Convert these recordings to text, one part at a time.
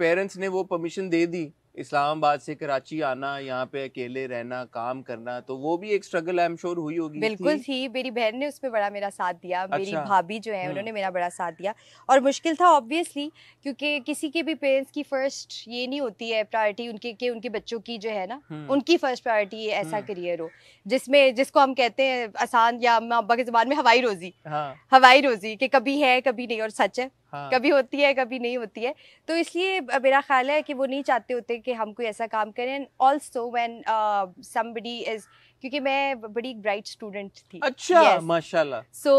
Parents ने वो permission दे दी इस्लामाबाद से कराची आना, यहाँ पे अकेले रहना, काम करना, तो वो भी एक स्ट्रगल आई एम श्योर हुई होगी। बिल्कुल थी। मेरी बहन ने उसमें बड़ा मेरा साथ दिया। अच्छा। मेरी भाभी जो है उन्होंने मेरा बड़ा साथ दिया। और मुश्किल था ऑब्वियसली, क्योंकि किसी के भी पेरेंट्स की फर्स्ट ये नहीं होती है प्रायोरिटी उनके कि उनके बच्चों की जो है ना, उनकी फर्स्ट प्रायोरिटी ऐसा करियर हो जिसमें, जिसको हम कहते हैं आसान या अम्मा अब्बा की ज़बान में हवाई रोजी। हवाई रोजी कि कभी है कभी नहीं, और सच है कभी होती है कभी नहीं होती है। तो इसलिए मेरा ख्याल है कि वो नहीं चाहते होते कि हम कोई ऐसा काम करें। ऑल्सो व्हेन समबडी इज, क्योंकि मैं बड़ी ब्राइट स्टूडेंट थी। अच्छा, माशाल्लाह। सो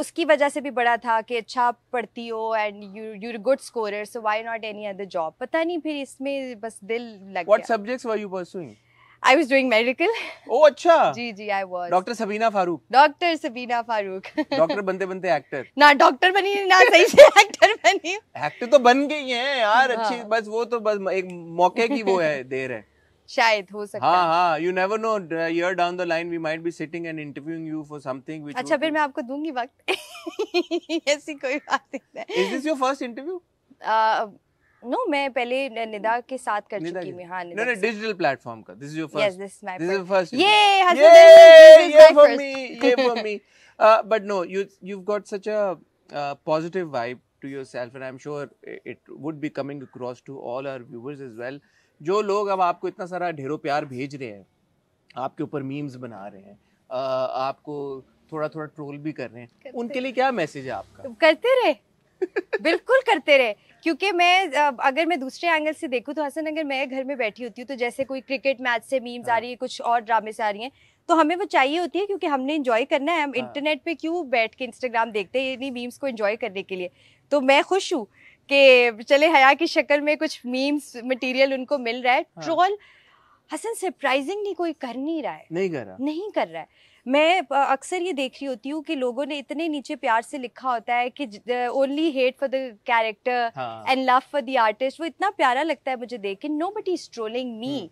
उसकी वजह से भी बड़ा था कि अच्छा पढ़ती हो and you're good scorer, so why not any other job. पता नहीं फिर इसमें बस दिल लग गया। What subjects were you pursuing? I was doing medical. Oh, अच्छा। जी I was. Doctor Sabina Farooq. Doctor Sabina Farooq. Doctor बनते बनते एक्टर। ना डॉक्टर बनी ना सही से एक्टर बनी। एक्टर तो बन गई है यार, अच्छी, बस वो तो बस एक मौके की वो है, देर है। शायद हो सकता है। हाँ, you never know, year down the line we might be sitting and interviewing you for something which। अच्छा, फिर मैं आपको दूंगी वक्त। ऐसी कोई बात नहीं है। Is this your first interview? No, मैं पहले निदा के साथ कर चुकी हूँ। हाँ, no, डिजिटल प्लेटफॉर्म का। This is your first। Yes, this is my first। ये for me। But no, you've got such a positive vibe to yourself, and I'm sure it would be coming across to all our viewers as well। जो लोग अब आपको इतना सारा ढेरों प्यार भेज रहे हैं, आपके ऊपर मीम्स बना रहे हैं, आपको थोड़ा थोड़ा ट्रोल भी कर रहे हैं, उनके लिए क्या मैसेज है आपका? करते रहे। बिल्कुल करते रहे, क्योंकि मैं अगर मैं दूसरे एंगल से देखूं तो हसन, अगर मैं घर में बैठी होती हूँ तो जैसे कोई क्रिकेट मैच से मीम्स आ रही है, कुछ और ड्रामे से आ रही हैं, तो हमें वो चाहिए होती है क्योंकि हमने एंजॉय करना है। हम इंटरनेट पे क्यों बैठ के इंस्टाग्राम देखते हैं इन्हीं मीम्स को एंजॉय करने के लिए। तो मैं खुश हूँ कि चले हया की शक्ल में कुछ मीम्स मटेरियल उनको मिल रहा है। ट्रोल हसन सरप्राइजिंगली कोई कर नहीं रहा है, नहीं कर रहा है। मैं अक्सर ये देख रही होती हूँ कि लोगों ने इतने नीचे प्यार से लिखा होता है कि only hate for the character and love for the artist. वो इतना प्यारा लगता है मुझे देख के। Nobody is trolling me.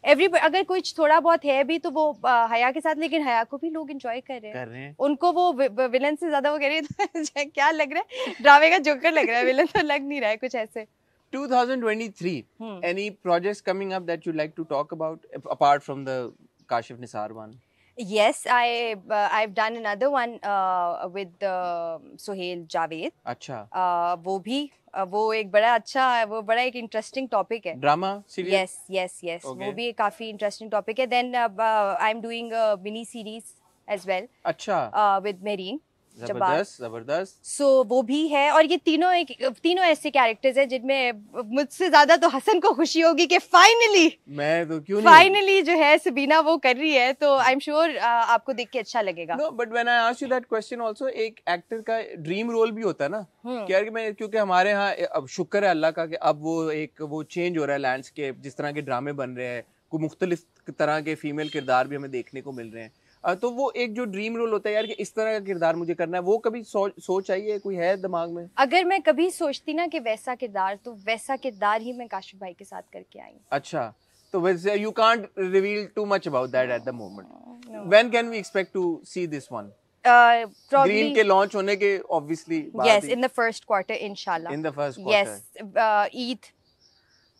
Everybody, अगर कुछ थोड़ा बहुत है भी तो वो हया के साथ, लेकिन हया को भी लोग एंजॉय कर रहे हैं। उनको वो विलन से ज्यादा वो कह रहे हैं क्या लग रहा है, ड्रामे का जोकर लग रहा है, विलन तो लग नहीं रहा है कुछ ऐसे। 2023, any projects coming up that you like to talk about apart from the Kashif Nisar one? Yes, I've done another one with Sohail Javed. अच्छा। वो एक बड़ा अच्छा, वो बड़ा एक इंटरेस्टिंग टॉपिक है। Drama series? Yes. Okay. वो भी काफी इंटरेस्टिंग टॉपिक है। Then I'm doing a mini series as well. अच्छा। with Mehreen। जबरदस्त। सो वो भी है। और ये तीनों ऐसे कैरेक्टर्स हैं जिनमें मुझसे ज्यादा तो हसन को खुशी होगी कि फाइनली जो है सबीना वो कर रही है। तो आई एम श्योर आपको देख के अच्छा लगेगा। No, but when I asked you that question also, एक एक्टर का ड्रीम रोल भी होता है ना, क्योंकि हमारे यहाँ अब शुक्र है अल्लाह का कि अब वो चेंज हो रहा है लैंडस्केप, जिस तरह के ड्रामे बन रहे हैं, कोई मुख्तलिफ तरह के फीमेल किरदार भी हमें देखने को मिल रहे हैं। तो वो एक जो ड्रीम रोल होता है यार कि इस तरह का किरदार मुझे करना है, वो कभी सोच आई है, कोई है दिमाग में? अगर मैं कभी सोचती ना कि वैसा किरदार, तो वैसा किरदार ही मैं काशिफ भाई के साथ करके आई। अच्छा, तो वैसे you can't reveal too much about that at the moment. When can we expect to see this one? Green के लॉन्च होने के obviously yes, in the first quarter इंशाल्लाह। In the first quarter, yes, Eid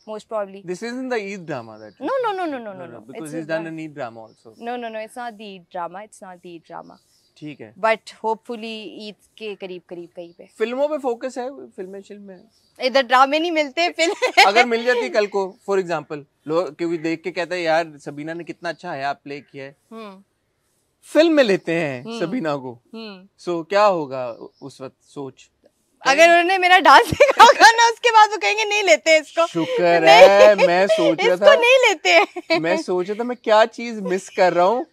most probably. This isn't the Eid drama that. No. Because he's done an Eid drama also. No. It's not the Eid drama. It's not the Eid drama. ठीक है. But hopefully Eid के करीब कहीं पे. फिल्मों पे focus है, फिल्में में. इधर ड्रामे नहीं मिलते फिल्म। अगर मिल जाती कल को, फॉर एग्जाम्पल, लोग क्योंकि देख के कहते हैं यार सबीना ने कितना अच्छा है प्ले किया है, फिल्म में लेते हैं सबीना को, सो क्या होगा उस वक्त सोच? अगर उन्होंने मेरा डांस देखा होगा ना, उसके बाद वो कहेंगे नहीं लेते इसको। शुक्र है, मैं सोच रहा था इसको नहीं लेते। मैं सोच रहा था मैं क्या चीज मिस कर रहा हूँ।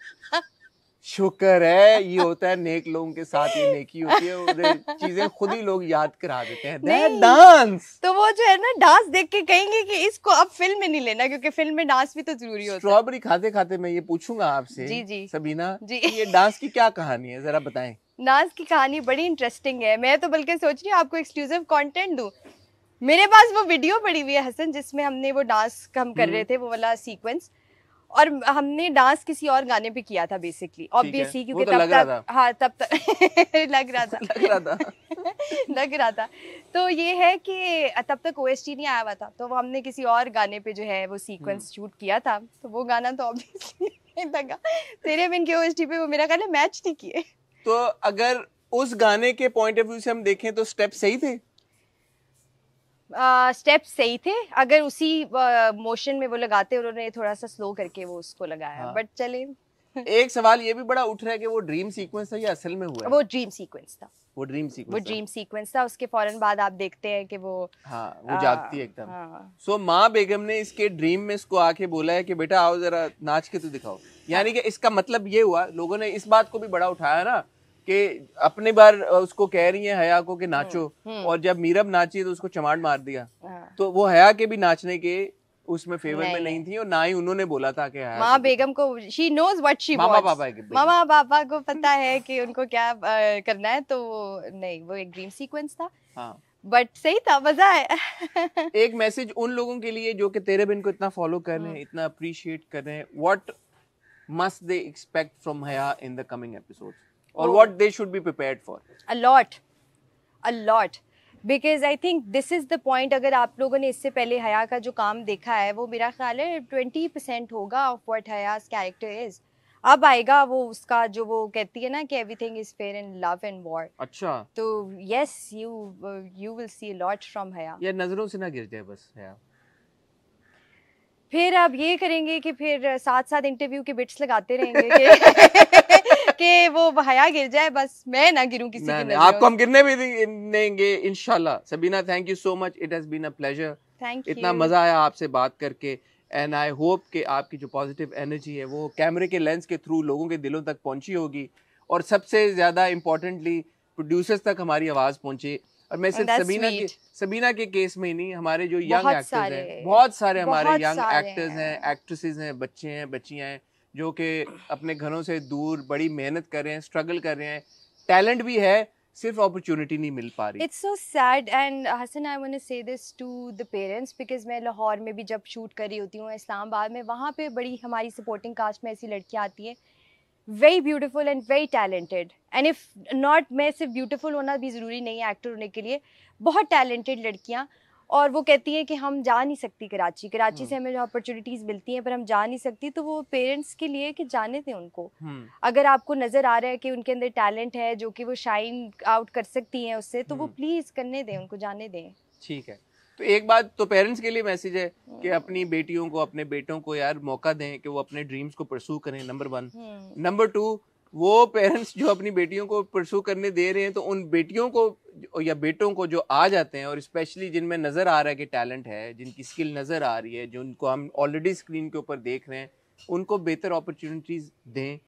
शुक्र है, ये होता है नेक लोगों के साथ, ये नेकी होती है, और चीजें खुद ही लोग याद करा देते हैं। दैट डांस, तो वो जो है ना, डांस देख के कहेंगे कि इसको अब फिल्म में नहीं लेना, क्योंकि फिल्म में डांस भी तो जरूरी होता है। स्ट्रॉबेरी खाते खाते मैं ये पूछूंगा आपसे, जी सबीना, ये डांस की क्या कहानी है, जरा बताएं। डांस की कहानी बड़ी इंटरेस्टिंग है। मैं तो बल्कि सोच रही हूँ आपको एक्सक्लूसिव कंटेंट दूं। मेरे पास वो वीडियो पड़ी हुई है हसन, जिसमें हमने वो डांस हम कर रहे थे, वो वाला सीक्वेंस। और हमने डांस किसी और गाने पे किया था बेसिकली, ऑब्वियसली, क्योंकि तो लग रहा था। हाँ तब तक लग रहा था लग रहा था लग रहा था। तो ये है कि तब तक OST नहीं आया हुआ था, तो हमने किसी और गाने पे जो है वो सीक्वेंस शूट किया था, तो वो गाना तो ऑब्वियसली लगा तेरे बिन के OST पे वो मेरा गाना मैच नहीं किए। तो अगर उस गाने के पॉइंट ऑफ व्यू से हम देखें तो स्टेप सही थे? स्टेप सही थे, अगर उसी मोशन में वो लगाते, उन्होंने थोड़ा सा स्लो करके वो उसको लगाया, हाँ। बट चले। एक सवाल ये भी बड़ा उठ रहा है कि वो ड्रीम सीक्वेंस था या असल में हुआ है? वो ड्रीम सीक्वेंस था। वो ड्रीम सीक्वेंस था। उसके फौरन बाद आप देखते हैं कि वो वो जागती है एकदम। हाँ। सो माँ बेगम ने इसके ड्रीम में इसको आके बोला है कि बेटा आओ जरा नाच के तो दिखाओ। यानी कि इसका मतलब ये हुआ, लोगों ने इस बात को भी बड़ा उठाया ना कि अपनी बार उसको कह रही है हया को कि नाचो, और जब मीरब नाची तो उसको चमाट मार दिया। तो वो हया के भी नाचने के उसमें फेवर में नहीं थी, और ना ही उन्होंने बोला था कि माँ बेगम को she knows what she wants. मामा पापा को पता है कि उनको क्या करना है, तो नहीं, वो एक ड्रीम सीक्वेंस था। हाँ, बट सही था, मजा है। एक मैसेज उन लोगों के लिए जो कि तेरे बिन को इतना फॉलो कर रहे हैं, इतना अप्रिशिएट कर रहे हैं, what must they expect from हया इन द कमिंग एपिसोड्स, और what they should be prepared for? a lot because I think this is the point। अगर आप लोगों ने इससे पहले हया का जो काम देखा है, वो मेरा ख्याल है 20% होगा of what हया's character is। अब आएगा वो उसका जो वो कहती है ना कि everything is fair in love and war। अच्छा, तो yes, you will see a lot from हया। ये नजरों से ना गिर जाए बस हया। फिर आप ये करेंगे कि फिर साथ साथ इंटरव्यू के बिट्स लगाते रहेंगे कि वो हया गिर जाए, बस मैं ना गिरूं किसी की नजरों। आपको हम गिरने भी देंगे इंशाल्लाह। Sabina, thank you so much, it has been a pleasure. Thank you, इतना मजा आया आपसे बात करके, एंड आई होप कि आपकी जो पॉजिटिव एनर्जी है वो कैमरे के लेंस के थ्रू लोगों के दिलों तक पहुंची होगी, और सबसे ज्यादा इम्पोर्टेंटली प्रोड्यूसर्स तक हमारी आवाज पहुंचे। और मैं सिर्फ सबीना के केस में ही नहीं, हमारे जो यंग एक्टर्स हैं, बहुत सारे हमारे यंग एक्टर्स हैं, एक्ट्रेसेस हैं, बच्चे हैं, बच्चियां हैं, जो कि अपने घरों से दूर बड़ी मेहनत कर रहे हैं, स्ट्रगल कर रहे हैं, टैलेंट भी है, सिर्फ अपॉर्चुनिटी नहीं मिल पा रही। It's so sad and Hasan, I want to say this to the parents because मैं लाहौर में भी जब शूट कर रही होती हूँ, इस्लामाबाद में, वहाँ पे बड़ी हमारी सपोर्टिंग कास्ट में ऐसी लड़कियाँ आती हैं, very beautiful and very talented, and if not, मैं सिर्फ ब्यूटीफुल होना भी ज़रूरी नहीं है एक्टर होने के लिए, बहुत टैलेंटेड लड़कियाँ, और वो कहती हैं कि हम जा नहीं सकती कराची से हमें जो अपॉर्चुनिटीज़ मिलती हैं पर हम जा नहीं सकती, तो वो पेरेंट्स के लिए कि जाने दें उनको। अगर आपको नज़र आ रहा है कि उनके अंदर टैलेंट है जो कि वो शाइन आउट कर सकती हैं उससे, तो वो प्लीज़ करने दें, उनको जाने दें। ठीक है, तो एक बात तो पेरेंट्स के लिए मैसेज है कि अपनी बेटियों को, अपने बेटों को यार मौका दें कि वो अपने ड्रीम्स को परसू करें, नंबर 1। नंबर 2, वो पेरेंट्स जो अपनी बेटियों को परसू करने दे रहे हैं, तो उन बेटियों को या बेटों को जो आ जाते हैं, और स्पेशली जिनमें नज़र आ रहा है कि टैलेंट है, जिनकी स्किल नज़र आ रही है, जिनको हम ऑलरेडी स्क्रीन के ऊपर देख रहे हैं, उनको बेहतर अपॉर्चुनिटीज़ दें।